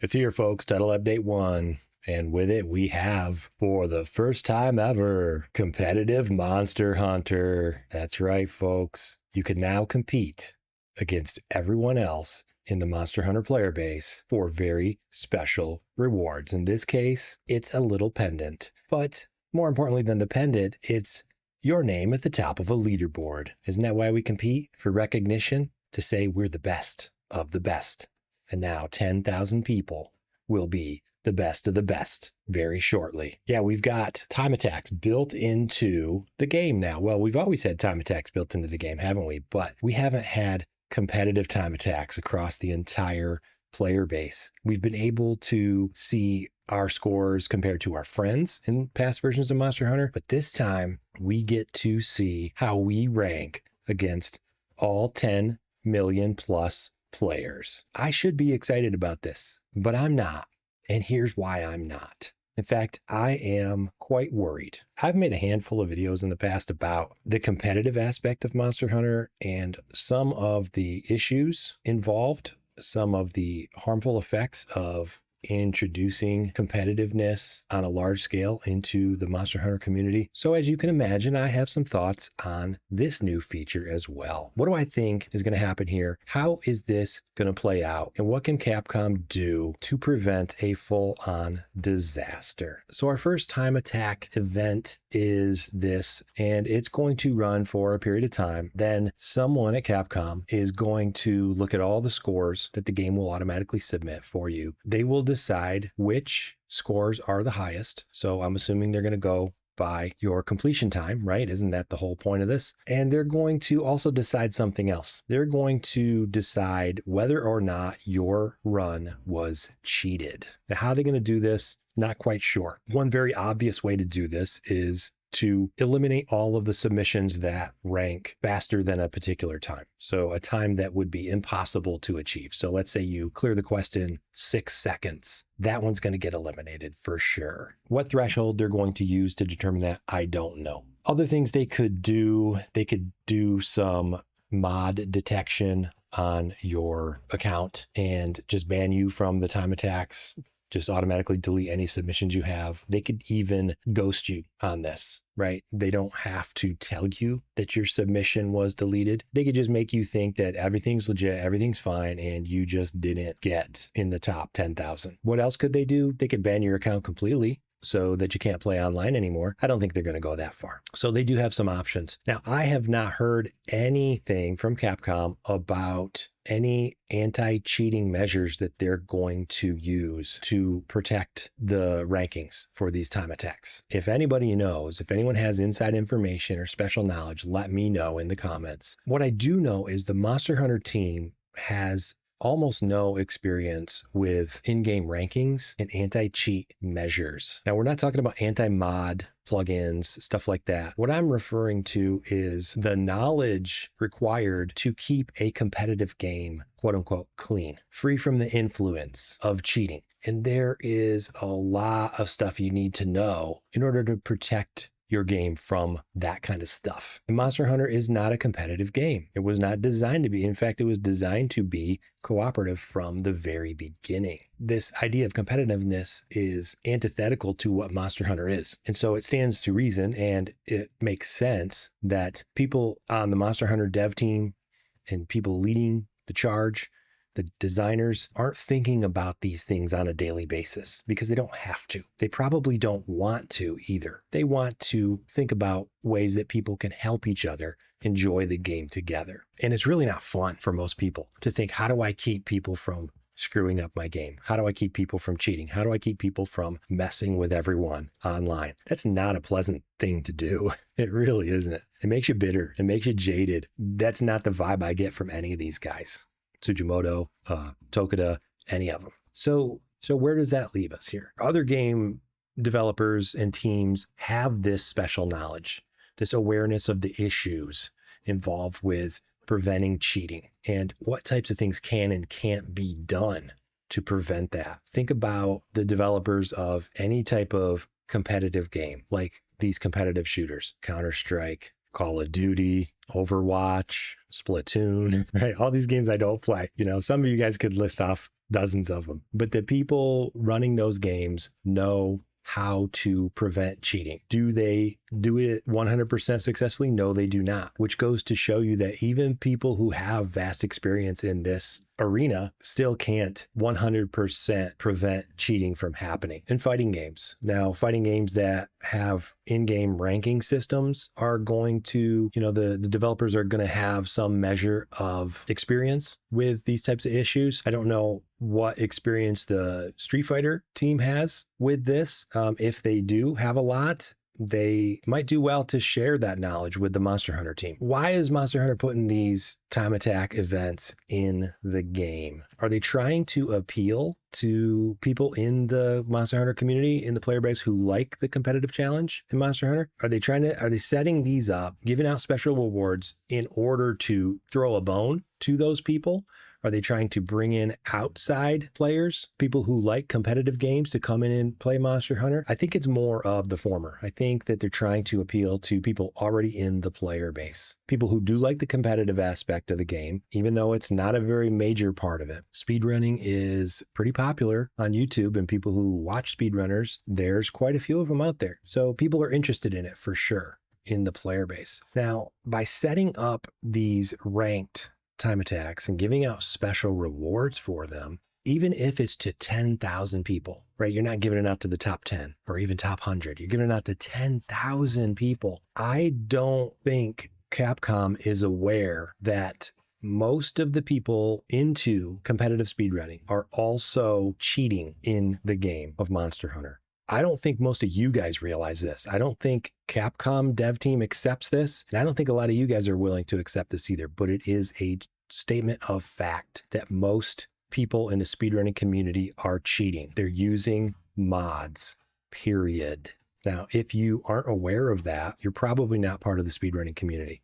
It's here, folks. Title Update 1. And with it, we have, for the first time ever, competitive Monster Hunter. That's right, folks. You can now compete against everyone else in the Monster Hunter player base for very special rewards. In this case, it's a little pendant. But more importantly than the pendant, it's your name at the top of a leaderboard. Isn't that why we compete? For recognition? To say we're the best of the best. And now 10,000 people will be the best of the best very shortly. Yeah, we've got time attacks built into the game now. Well, we've always had time attacks built into the game, haven't we? But we haven't had competitive time attacks across the entire player base. We've been able to see our scores compared to our friends in past versions of Monster Hunter, but this time we get to see how we rank against all 10 million plus players. I should be excited about this, but I'm not. And here's why I'm not. In fact, I am quite worried. I've made a handful of videos in the past about the competitive aspect of Monster Hunter and some of the issues involved, some of the harmful effects of introducing competitiveness on a large scale into the Monster Hunter community. So as you can imagine, I have some thoughts on this new feature as well. What do I think is going to happen here? How is this going to play out? And what can Capcom do to prevent a full-on disaster? So our first time attack event is this, and it's going to run for a period of time. Then someone at Capcom is going to look at all the scores that the game will automatically submit for you. They will decide which scores are the highest. So I'm assuming they're going to go by your completion time, right? Isn't that the whole point of this? And they're going to also decide something else. They're going to decide whether or not your run was cheated. Now, how are they going to do this? Not quite sure. One very obvious way to do this is to eliminate all of the submissions that rank faster than a particular time. So a time that would be impossible to achieve. So let's say you clear the quest in 6 seconds. That one's going to get eliminated for sure. What threshold they're going to use to determine that, I don't know. Other things they could do some mod detection on your account and just ban you from the time attacks. Just automatically delete any submissions you have. They could even ghost you on this, right? They don't have to tell you that your submission was deleted. They could just make you think that everything's legit, everything's fine, and you just didn't get in the top 10,000. What else could they do? They could ban your account completely so that you can't play online anymore. I don't think they're going to go that far. So they do have some options. Now, I have not heard anything from Capcom about any anti-cheating measures that they're going to use to protect the rankings for these time attacks. If anybody knows, if anyone has inside information or special knowledge, let me know in the comments. What I do know is the Monster Hunter team has almost no experience with in-game rankings and anti-cheat measures. Now, we're not talking about anti-mod plugins, stuff like that. What I'm referring to is the knowledge required to keep a competitive game, quote unquote, clean, free from the influence of cheating. And there is a lot of stuff you need to know in order to protect your game from that kind of stuff. And Monster Hunter is not a competitive game. It was not designed to be. In fact, it was designed to be cooperative from the very beginning. This idea of competitiveness is antithetical to what Monster Hunter is. And so it stands to reason, and it makes sense that people on the Monster Hunter dev team and people leading the charge, the designers, aren't thinking about these things on a daily basis because they don't have to. They probably don't want to either. They want to think about ways that people can help each other enjoy the game together. And it's really not fun for most people to think, how do I keep people from screwing up my game? How do I keep people from cheating? How do I keep people from messing with everyone online? That's not a pleasant thing to do. It really isn't. It makes you bitter. It makes you jaded. That's not the vibe I get from any of these guys. Tsujimoto, Tokuda, any of them. So where does that leave us here? Other game developers and teams have this special knowledge, this awareness of the issues involved with preventing cheating and what types of things can and can't be done to prevent that. Think about the developers of any type of competitive game, like these competitive shooters, Counter-Strike, Call of Duty, Overwatch, Splatoon, right? All these games I don't play. You know, some of you guys could list off dozens of them. But the people running those games know how to prevent cheating. Do they do it 100% successfully? No, they do not, which goes to show you that even people who have vast experience in this arena still can't 100% prevent cheating from happening in fighting games. Now, fighting games that have in-game ranking systems are going to, the developers are going to have some measure of experience with these types of issues. I don't know what experience the Street Fighter team has with this. If they do have a lot, they might do well to share that knowledge with the Monster Hunter team. Why is Monster Hunter putting these time attack events in the game? Are they trying to appeal to people in the Monster Hunter community, in the player base who like the competitive challenge in Monster Hunter? Are they setting these up, giving out special rewards in order to throw a bone to those people? Are they trying to bring in outside players, people who like competitive games, to come in and play Monster Hunter? I think it's more of the former. I think that they're trying to appeal to people already in the player base, people who do like the competitive aspect of the game, even though it's not a very major part of it. Speedrunning is pretty popular on YouTube, and people who watch speedrunners, there's quite a few of them out there. So people are interested in it for sure in the player base. Now, by setting up these ranked time attacks and giving out special rewards for them, even if it's to 10,000 people, right? You're not giving it out to the top 10 or even top 100. You're giving it out to 10,000 people. I don't think Capcom is aware that most of the people into competitive speedrunning are also cheating in the game of Monster Hunter. I don't think most of you guys realize this. I don't think Capcom dev team accepts this, and I don't think a lot of you guys are willing to accept this either, but it is a statement of fact that most people in the speedrunning community are cheating. They're using mods, period. Now, if you aren't aware of that, you're probably not part of the speedrunning community.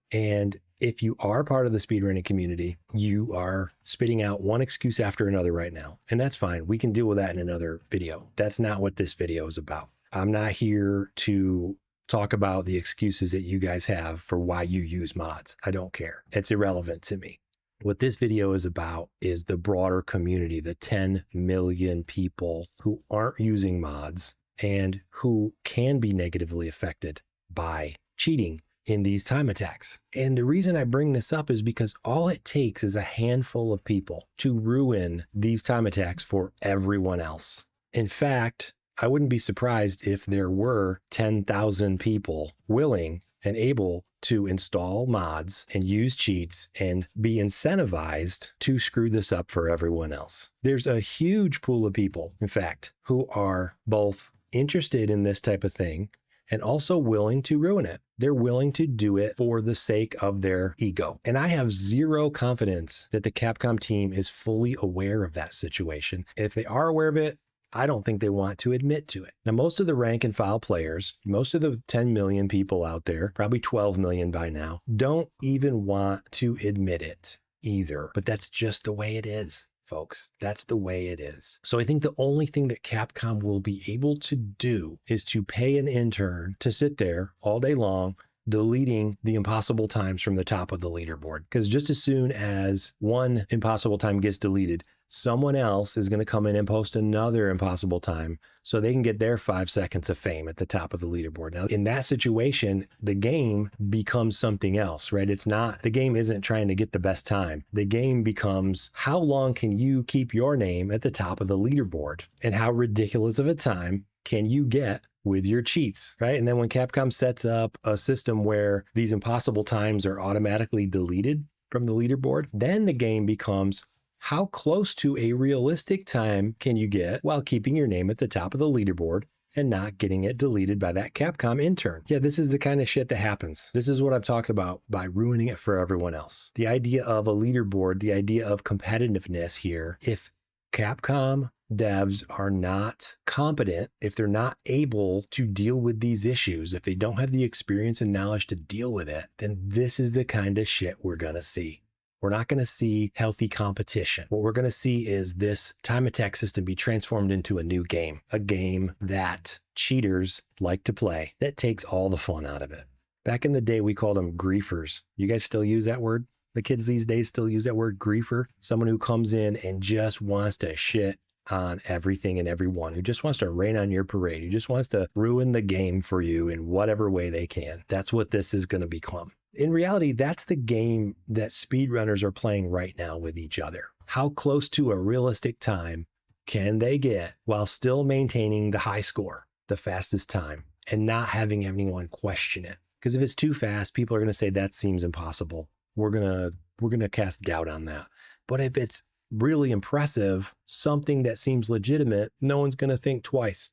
And if you are part of the speedrunning community, you are spitting out one excuse after another right now. And that's fine. We can deal with that in another video. That's not what this video is about. I'm not here to talk about the excuses that you guys have for why you use mods. I don't care. It's irrelevant to me. What this video is about is the broader community, the 10 million people who aren't using mods and who can be negatively affected by cheating in these time attacks. And the reason I bring this up is because all it takes is a handful of people to ruin these time attacks for everyone else. In fact, I wouldn't be surprised if there were 10,000 people willing and able to install mods and use cheats and be incentivized to screw this up for everyone else. There's a huge pool of people, in fact, who are both interested in this type of thing and also willing to ruin it. They're willing to do it for the sake of their ego. And I have zero confidence that the Capcom team is fully aware of that situation. If they are aware of it, I don't think they want to admit to it. Now, most of the rank and file players, most of the 10 million people out there, probably 12 million by now, don't even want to admit it either. But that's just the way it is, folks. That's the way it is. So I think the only thing that Capcom will be able to do is to pay an intern to sit there all day long, deleting the impossible times from the top of the leaderboard. Because just as soon as one impossible time gets deleted, someone else is going to come in and post another impossible time so they can get their 5 seconds of fame at the top of the leaderboard. Now, in that situation, the game becomes something else, right? The game isn't trying to get the best time. The game becomes, how long can you keep your name at the top of the leaderboard? And how ridiculous of a time can you get with your cheats, right? And then when Capcom sets up a system where these impossible times are automatically deleted from the leaderboard, then the game becomes, how close to a realistic time can you get while keeping your name at the top of the leaderboard and not getting it deleted by that Capcom intern? Yeah, this is the kind of shit that happens. This is what I'm talking about by ruining it for everyone else. The idea of a leaderboard, the idea of competitiveness here, if Capcom devs are not competent, if they're not able to deal with these issues, if they don't have the experience and knowledge to deal with it, then this is the kind of shit we're going to see. We're not going to see healthy competition. What we're going to see is this time attack system be transformed into a new game, a game that cheaters like to play, that takes all the fun out of it. Back in the day, we called them griefers. You guys still use that word? The kids these days still use that word griefer. Someone who comes in and just wants to shit on everything and everyone, who just wants to rain on your parade, who just wants to ruin the game for you in whatever way they can. That's what this is going to become. In reality, that's the game that speedrunners are playing right now with each other. How close to a realistic time can they get while still maintaining the high score, the fastest time, and not having anyone question it? Because if it's too fast, people are going to say that seems impossible. We're going to cast doubt on that. But if it's really impressive, something that seems legitimate, no one's going to think twice.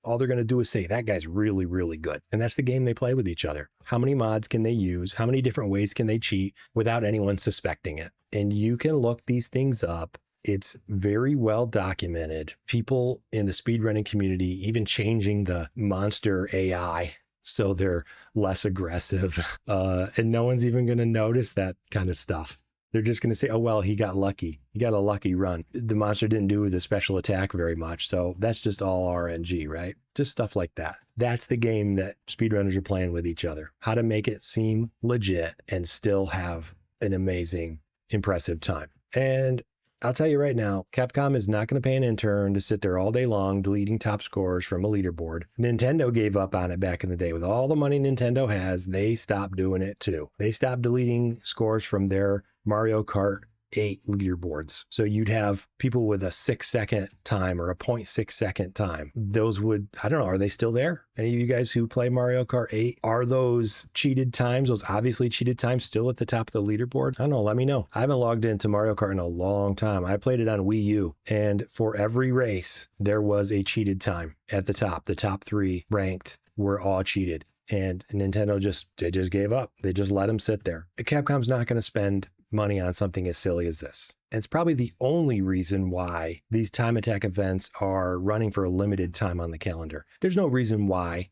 All they're going to do is say, that guy's really, really good. And that's the game they play with each other. How many mods can they use? How many different ways can they cheat without anyone suspecting it? And you can look these things up. It's very well documented. People in the speedrunning community even changing the monster AI so they're less aggressive. And no one's even going to notice that kind of stuff. They're just going to say, oh, well, he got lucky. He got a lucky run. The monster didn't do the special attack very much. So that's just all RNG, right? Just stuff like that. That's the game that speedrunners are playing with each other. How to make it seem legit and still have an amazing, impressive time. And I'll tell you right now, Capcom is not going to pay an intern to sit there all day long deleting top scores from a leaderboard. Nintendo gave up on it back in the day. With all the money Nintendo has, they stopped doing it too. They stopped deleting scores from their Mario Kart 8 leaderboards. So you'd have people with a 6-second time or a 0.6 second time. Those would, I don't know, are they still there? Any of you guys who play Mario Kart 8, are those cheated times, those obviously cheated times, still at the top of the leaderboard? I don't know, let me know. I haven't logged into Mario Kart in a long time. I played it on Wii U, and for every race, there was a cheated time at the top. The top 3 ranked were all cheated. And Nintendo just gave up. They just let them sit there. Capcom's not going to spend money on something as silly as this. And it's probably the only reason why these time attack events are running for a limited time on the calendar. There's no reason why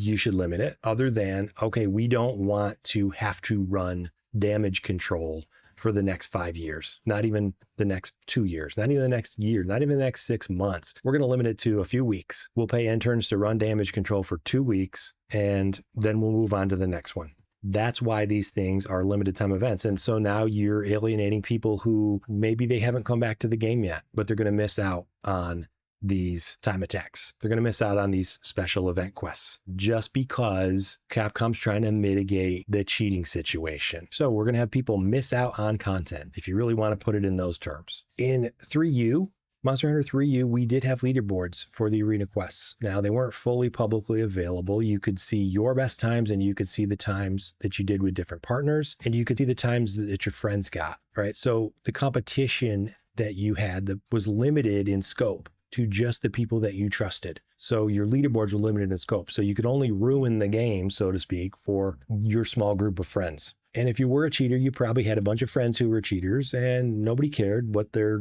you should limit it other than, okay, we don't want to have to run damage control for the next 5 years, not even the next 2 years, not even the next year, not even the next 6 months. We're going to limit it to a few weeks. We'll pay interns to run damage control for 2 weeks, and then we'll move on to the next one. That's why these things are limited time events. And so now you're alienating people who maybe they haven't come back to the game yet, but they're going to miss out on these time attacks. They're going to miss out on these special event quests just because Capcom's trying to mitigate the cheating situation. So we're going to have people miss out on content if you really want to put it in those terms. In 3U, Monster Hunter 3U, we did have leaderboards for the arena quests. Now, they weren't fully publicly available. You could see your best times and you could see the times that you did with different partners and you could see the times that your friends got, right? So the competition that you had that was limited in scope to just the people that you trusted. So your leaderboards were limited in scope. So you could only ruin the game, so to speak, for your small group of friends. And if you were a cheater, you probably had a bunch of friends who were cheaters and nobody cared what their,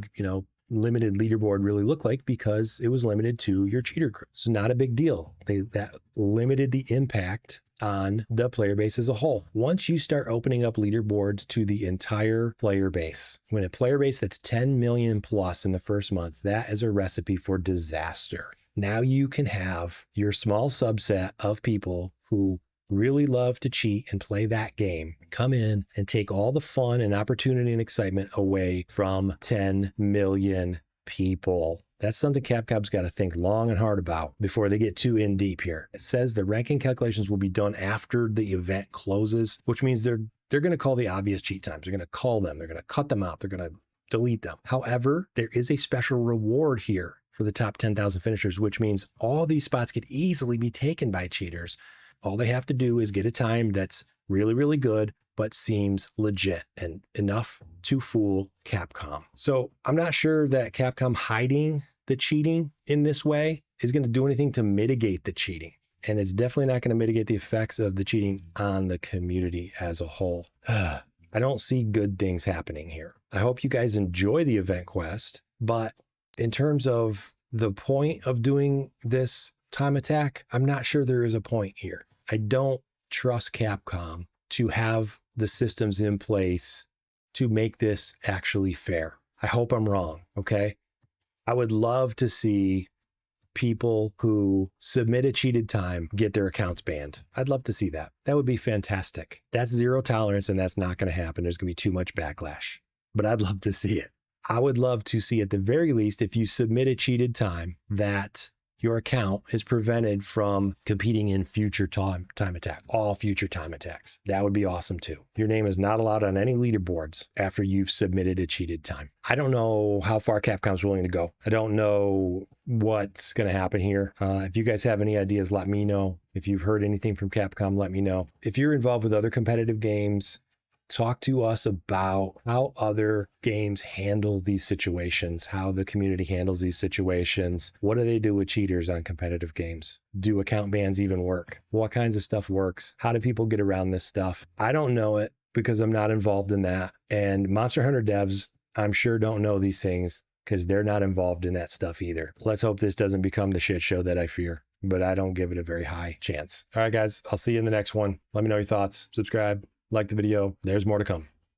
limited leaderboard really looked like because it was limited to your cheater group. So not a big deal. That limited the impact on the player base as a whole. Once you start opening up leaderboards to the entire player base, when a player base that's 10 million plus in the first month, that is a recipe for disaster. Now you can have your small subset of people who really love to cheat and play that game come in and take all the fun and opportunity and excitement away from 10 million people. That's something Capcom's got to think long and hard about before they get too in deep here. It says the ranking calculations will be done after the event closes, which means they're going to call the obvious cheat times. They're going to call them. They're going to cut them out. They're going to delete them. However, there is a special reward here for the top 10,000 finishers, which means all these spots could easily be taken by cheaters. All they have to do is get a time that's really, really good, but seems legit and enough to fool Capcom. So I'm not sure that Capcom hiding the cheating in this way is going to do anything to mitigate the cheating. And it's definitely not going to mitigate the effects of the cheating on the community as a whole. I don't see good things happening here. I hope you guys enjoy the event quest, but in terms of the point of doing this time attack, I'm not sure there is a point here. I don't trust Capcom to have the systems in place to make this actually fair. I hope I'm wrong, okay? I would love to see people who submit a cheated time get their accounts banned. I'd love to see that. That would be fantastic. That's zero tolerance, and that's not going to happen. There's going to be too much backlash, but I'd love to see it. I would love to see, at the very least, if you submit a cheated time, that your account is prevented from competing in future time attack, all future time attacks. That would be awesome too. Your name is not allowed on any leaderboards after you've submitted a cheated time. I don't know how far Capcom's willing to go. I don't know what's going to happen here. If you guys have any ideas, let me know. If you've heard anything from Capcom, let me know. If you're involved with other competitive games, talk to us about how other games handle these situations, how the community handles these situations. What do they do with cheaters on competitive games? Do account bans even work? What kinds of stuff works? How do people get around this stuff? I don't know it because I'm not involved in that. And Monster Hunter devs, I'm sure, don't know these things because they're not involved in that stuff either. Let's hope this doesn't become the shit show that I fear, but I don't give it a very high chance. All right, guys, I'll see you in the next one. Let me know your thoughts. Subscribe. Like the video. There's more to come.